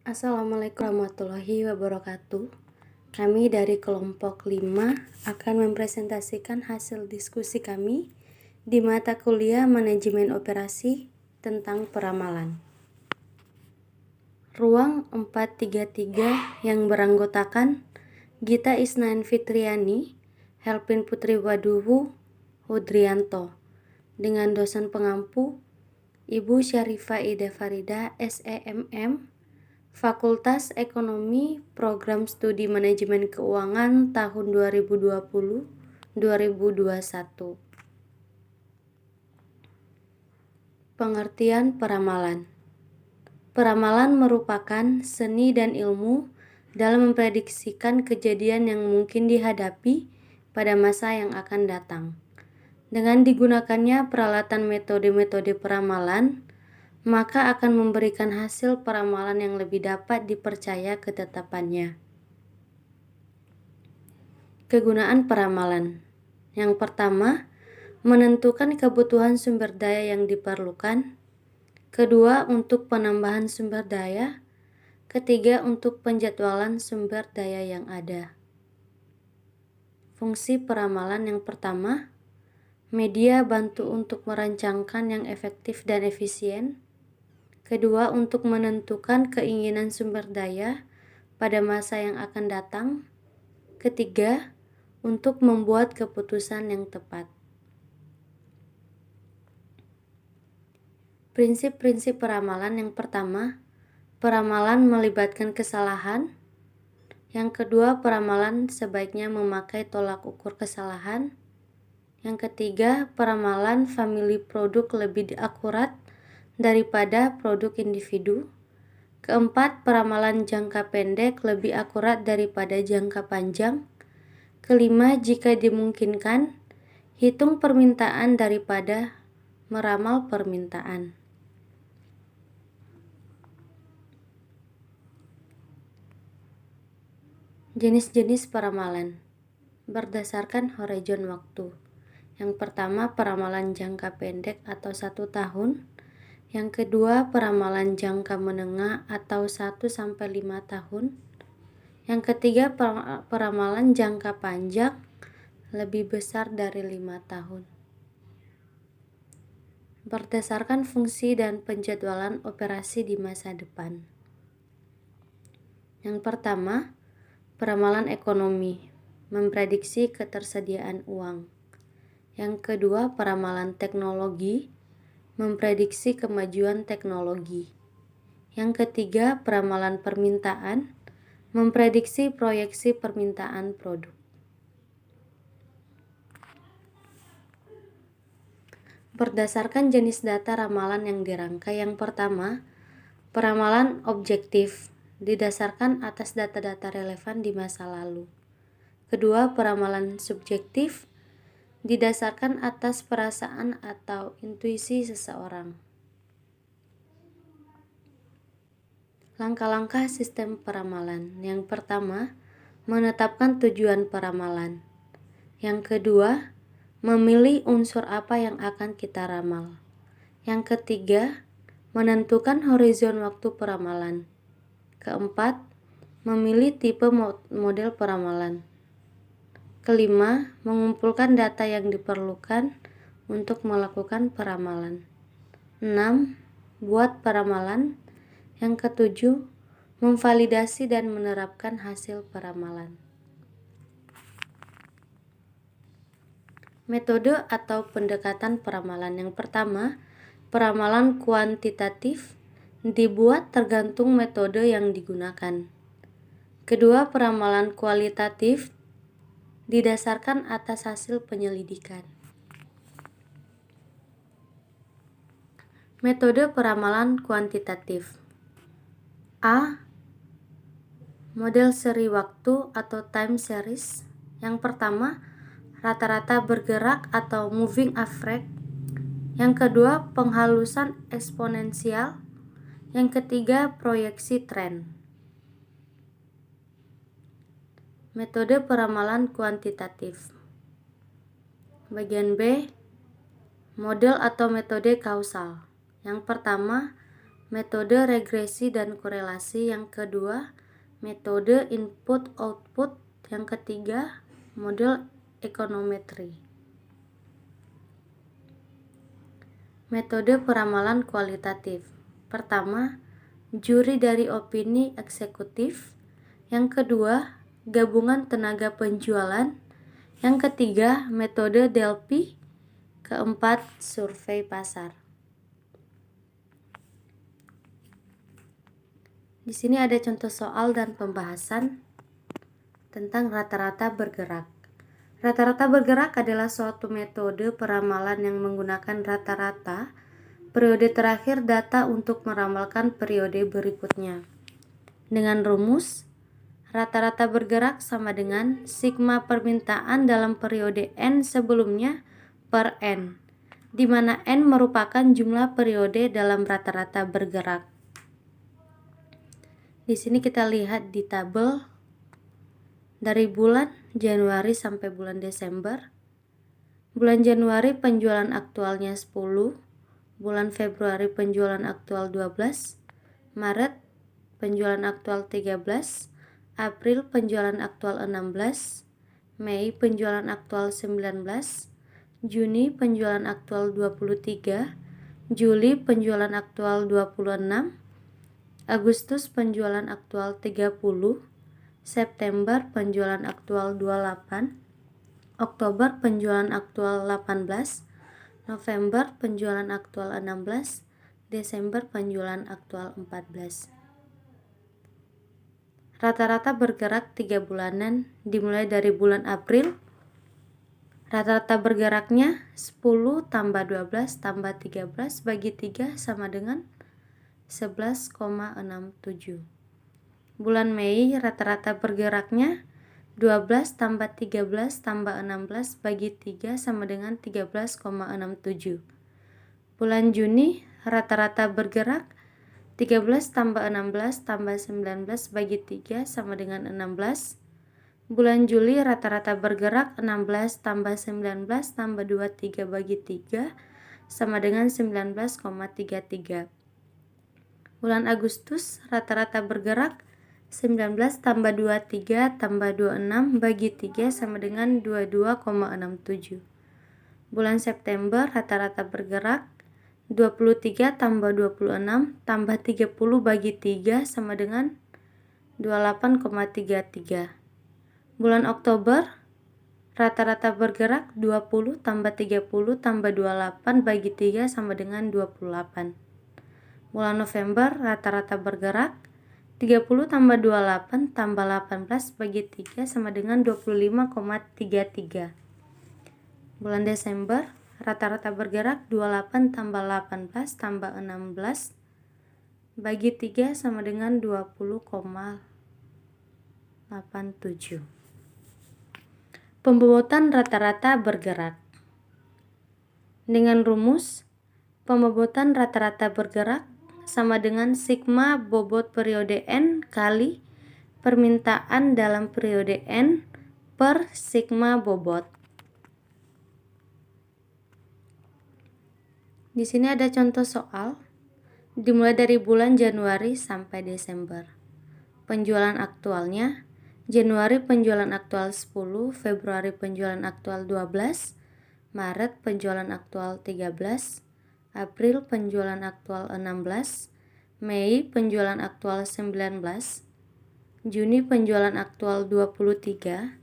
Assalamualaikum warahmatullahi wabarakatuh. Kami dari kelompok 5 akan mempresentasikan hasil diskusi kami di mata kuliah Manajemen Operasi tentang peramalan. Ruang 433 yang beranggotakan Gita Isnain Fitriani, Helpin Putri Waduhu Hudrianto, dengan dosen pengampu Ibu Syarifah Ida Farida, SEMM, Fakultas Ekonomi Program Studi Manajemen Keuangan tahun 2020-2021. Pengertian peramalan. Peramalan merupakan seni dan ilmu dalam memprediksikan kejadian yang mungkin dihadapi pada masa yang akan datang. Dengan digunakannya peralatan metode-metode peramalan, maka akan memberikan hasil peramalan yang lebih dapat dipercaya ketetapannya. Kegunaan peramalan. Yang pertama, menentukan kebutuhan sumber daya yang diperlukan. Kedua, untuk penambahan sumber daya. Ketiga, untuk penjadwalan sumber daya yang ada. Fungsi peramalan yang pertama, media bantu untuk merancangkan yang efektif dan efisien. Kedua, untuk menentukan keinginan sumber daya pada masa yang akan datang. Ketiga, untuk membuat keputusan yang tepat. Prinsip-prinsip peramalan yang pertama, peramalan melibatkan kesalahan. Yang kedua, peramalan sebaiknya memakai tolak ukur kesalahan. Yang ketiga, peramalan famili produk lebih akurat daripada produk individu. Keempat, peramalan jangka pendek lebih akurat daripada jangka panjang. Kelima, jika dimungkinkan, hitung permintaan daripada meramal permintaan. Jenis-jenis peramalan berdasarkan horizon waktu. Yang pertama, peramalan jangka pendek atau 1 tahun. Yang kedua, peramalan jangka menengah atau 1-5 tahun. Yang ketiga, peramalan jangka panjang lebih besar dari 5 tahun. Berdasarkan fungsi dan penjadwalan operasi di masa depan. Yang pertama, peramalan ekonomi, memprediksi ketersediaan uang. Yang kedua, peramalan teknologi, memprediksi kemajuan teknologi. Yang ketiga, peramalan permintaan, memprediksi proyeksi permintaan produk. Berdasarkan jenis data ramalan yang dirangkai, yang pertama, peramalan objektif, didasarkan atas data-data relevan di masa lalu. Kedua, peramalan subjektif, didasarkan atas perasaan atau intuisi seseorang. Langkah-langkah sistem peramalan. Yang pertama, menetapkan tujuan peramalan. Yang kedua, memilih unsur apa yang akan kita ramal. Yang ketiga, menentukan horizon waktu peramalan. Keempat, memilih tipe model peramalan. Kelima, mengumpulkan data yang diperlukan untuk melakukan peramalan. 6. Buat peramalan. Yang ketujuh, memvalidasi dan menerapkan hasil peramalan. Metode atau pendekatan peramalan. Yang pertama, peramalan kuantitatif, dibuat tergantung metode yang digunakan. Kedua, peramalan kualitatif, didasarkan atas hasil penyelidikan. Metode peramalan kuantitatif. A. Model seri waktu atau time series. Yang pertama, rata-rata bergerak atau moving average. Yang kedua, penghalusan eksponensial. Yang ketiga, proyeksi tren. Metode peramalan kuantitatif. Bagian B, model atau metode kausal. Yang pertama, metode regresi dan korelasi. Yang kedua, metode input-output. Yang ketiga, model ekonometri. Metode peramalan kualitatif. Pertama, juri dari opini eksekutif. Yang kedua, gabungan tenaga penjualan. Yang ketiga, metode Delphi. Keempat, survei pasar. Di sini ada contoh soal dan pembahasan tentang rata-rata bergerak. Rata-rata bergerak adalah suatu metode peramalan yang menggunakan rata-rata periode terakhir data untuk meramalkan periode berikutnya. Dengan rumus, rata-rata bergerak sama dengan sigma permintaan dalam periode N sebelumnya per N, di mana N merupakan jumlah periode dalam rata-rata bergerak. Di sini kita lihat di tabel dari bulan Januari sampai bulan Desember. Bulan Januari penjualan aktualnya 10, bulan Februari penjualan aktual 12, Maret penjualan aktual 13, April penjualan aktual 16, Mei penjualan aktual 19, Juni penjualan aktual 23, Juli penjualan aktual 26, Agustus penjualan aktual 30, September penjualan aktual 28, Oktober penjualan aktual 18, November penjualan aktual 16, Desember penjualan aktual 14. Rata-rata bergerak 3 bulanan dimulai dari bulan April. Rata-rata bergeraknya 10 tambah 12 tambah 13 bagi 3 sama dengan 11,67. Bulan Mei rata-rata bergeraknya 12 tambah 13 tambah 16 bagi 3 sama dengan 13,67. Bulan Juni rata-rata bergerak 13 tambah 16 tambah 19 bagi 3 sama dengan 16. Bulan Juli rata-rata bergerak 16 tambah 19 tambah 23 bagi 3 sama dengan 19,33. Bulan Agustus rata-rata bergerak 19 tambah 23 tambah 26 bagi 3 sama dengan 22,67. Bulan September rata-rata bergerak 23 tambah 26 tambah 30 bagi 3 sama dengan 28,33. Bulan Oktober rata-rata bergerak 20 tambah 30 tambah 28 bagi 3 sama dengan 28. Bulan November rata-rata bergerak 30 tambah 28 tambah 18 bagi 3 sama dengan 25,33. Bulan Desember rata-rata bergerak 28 tambah 18 tambah 16 bagi 3 sama dengan 20,87. Pembobotan rata-rata bergerak. Dengan rumus, pembobotan rata-rata bergerak sama dengan sigma bobot periode N kali permintaan dalam periode N per sigma bobot. Di sini ada contoh soal dimulai dari bulan Januari sampai Desember. Penjualan aktualnya, Januari penjualan aktual 10, Februari penjualan aktual 12, Maret penjualan aktual 13, April penjualan aktual 16, Mei penjualan aktual 19, Juni penjualan aktual 23,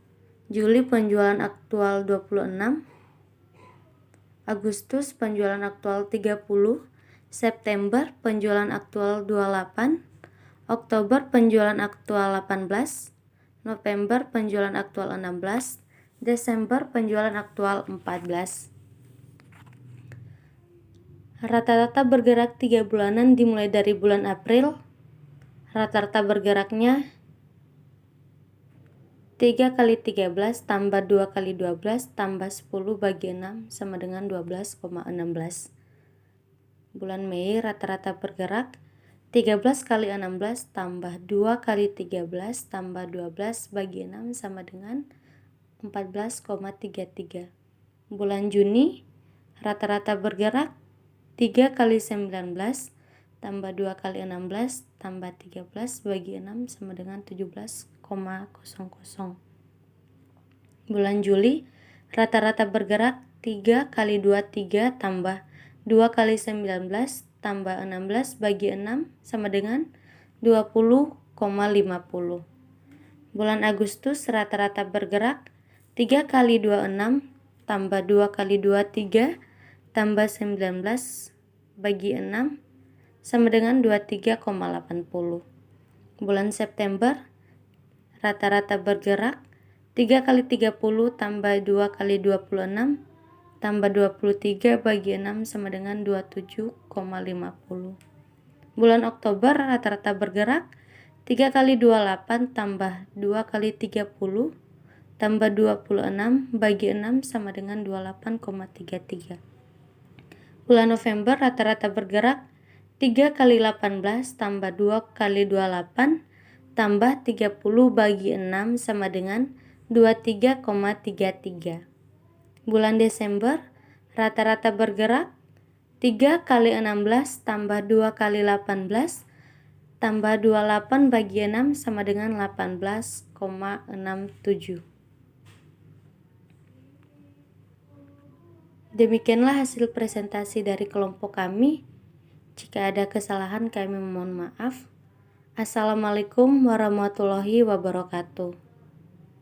Juli penjualan aktual 26, Agustus penjualan aktual 30, September penjualan aktual 28, Oktober penjualan aktual 18, November penjualan aktual 16, Desember penjualan aktual 14. Rata-rata bergerak 3 bulanan dimulai dari bulan April. Rata-rata bergeraknya 3 kali 13 tambah 2 kali 12 tambah 10 bagi 6 sama dengan 12,16. Bulan Mei rata-rata bergerak 13 kali 16 tambah 2 kali 13 tambah 12 bagi 6 sama dengan 14,33. Bulan Juni rata-rata bergerak 3 kali 19 tambah 2 kali 16 tambah 13 bagi 6 sama dengan 17,00. Bulan Juli, rata-rata bergerak 3 kali 2 3 tambah 2 kali 19 tambah 16 bagi 6 sama dengan 20,50. Bulan Agustus, rata-rata bergerak 3 kali 2 6 tambah 2 kali 2 3 tambah 19 bagi 6 sama dengan 23,80. Bulan September, rata-rata bergerak 3 kali 30 tambah 2 kali 26 tambah 23 bagi 6 sama dengan 27,50. Bulan Oktober, rata-rata bergerak 3 kali 28 tambah 2 kali 30 tambah 26 bagi 6 sama dengan 28,33. Bulan November, rata-rata bergerak 3 kali 18 tambah 2 kali 28 tambah 30 bagi 6 sama dengan 23,33. Bulan Desember, rata-rata bergerak 3 kali 16 tambah 2 kali 18 tambah 28 bagi 6 sama dengan 18,67. Demikianlah hasil presentasi dari kelompok kami. Jika ada kesalahan kami mohon maaf. Assalamualaikum warahmatullahi wabarakatuh.